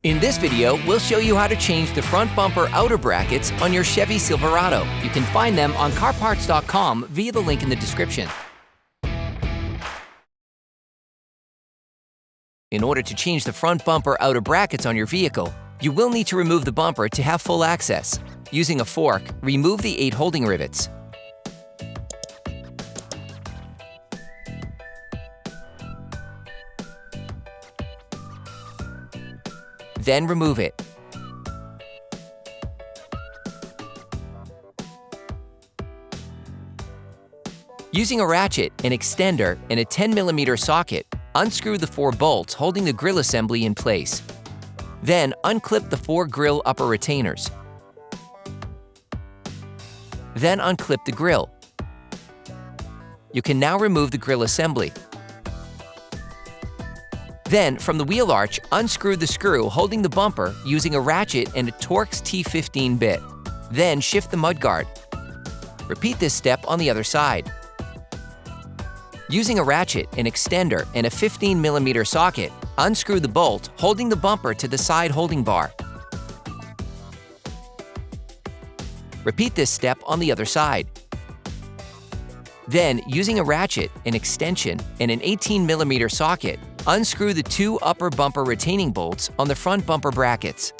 In this video, we'll show you how to change the front bumper outer brackets on your Chevy Silverado. You can find them on CarParts.com via the link in the description. In order to change the front bumper outer brackets on your vehicle, you will need to remove the bumper to have full access. Using a fork, remove the 8 holding rivets. Then remove it. Using a ratchet, an extender, and a 10mm socket, unscrew the 4 bolts holding the grille assembly in place. Then unclip the 4 grille upper retainers. Then unclip the grille. You can now remove the grille assembly. Then, from the wheel arch, unscrew the screw holding the bumper using a ratchet and a Torx T15 bit. Then shift the mudguard. Repeat this step on the other side. Using a ratchet, an extender, and a 15mm socket, unscrew the bolt holding the bumper to the side holding bar. Repeat this step on the other side. Then, using a ratchet, an extension, and an 18mm socket, unscrew the 2 upper bumper retaining bolts on the front bumper brackets.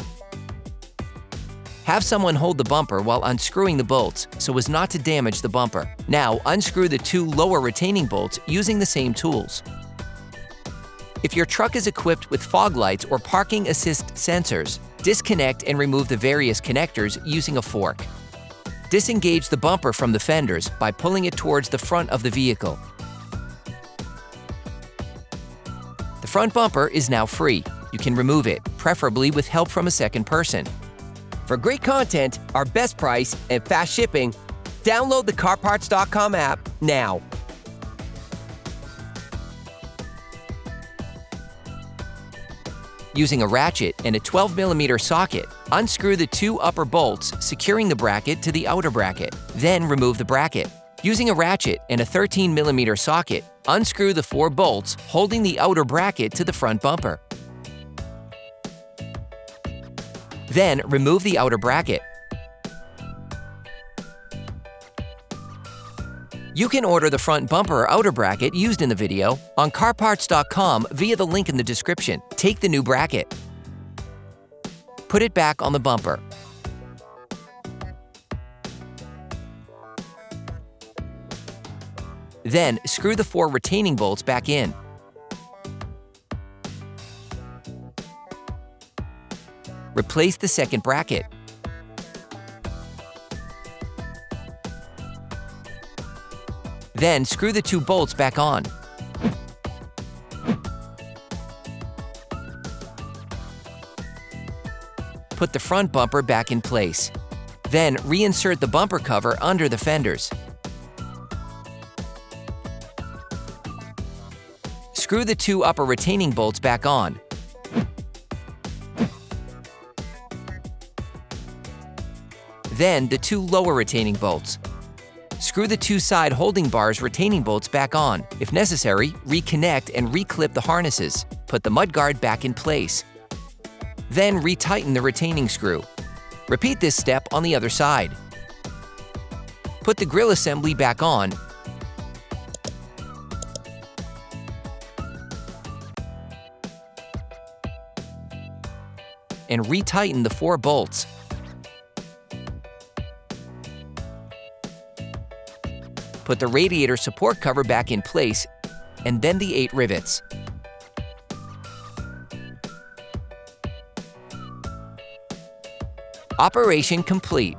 Have someone hold the bumper while unscrewing the bolts so as not to damage the bumper. Now, unscrew the 2 lower retaining bolts using the same tools. If your truck is equipped with fog lights or parking assist sensors, disconnect and remove the various connectors using a fork. Disengage the bumper from the fenders by pulling it towards the front of the vehicle. The front bumper is now free. You can remove it, preferably with help from a second person. For great content, our best price, and fast shipping, download the CarParts.com app now. Using a ratchet and a 12mm socket, unscrew the 2 upper bolts securing the bracket to the outer bracket. Then remove the bracket. Using a ratchet and a 13mm socket, unscrew the 4 bolts holding the outer bracket to the front bumper. Then remove the outer bracket. You can order the front bumper outer bracket used in the video on CarParts.com via the link in the description. Take the new bracket. Put it back on the bumper. Then screw the 4 retaining bolts back in. Replace the second bracket. Then screw the 2 bolts back on. Put the front bumper back in place. Then reinsert the bumper cover under the fenders. Screw the 2 upper retaining bolts back on. Then the 2 lower retaining bolts. Screw the 2 side holding bars retaining bolts back on. If necessary, reconnect and reclip the harnesses. Put the mudguard back in place. Then retighten the retaining screw. Repeat this step on the other side. Put the grille assembly back on. And retighten the 4 bolts. Put the radiator support cover back in place, and then the 8 rivets. Operation complete.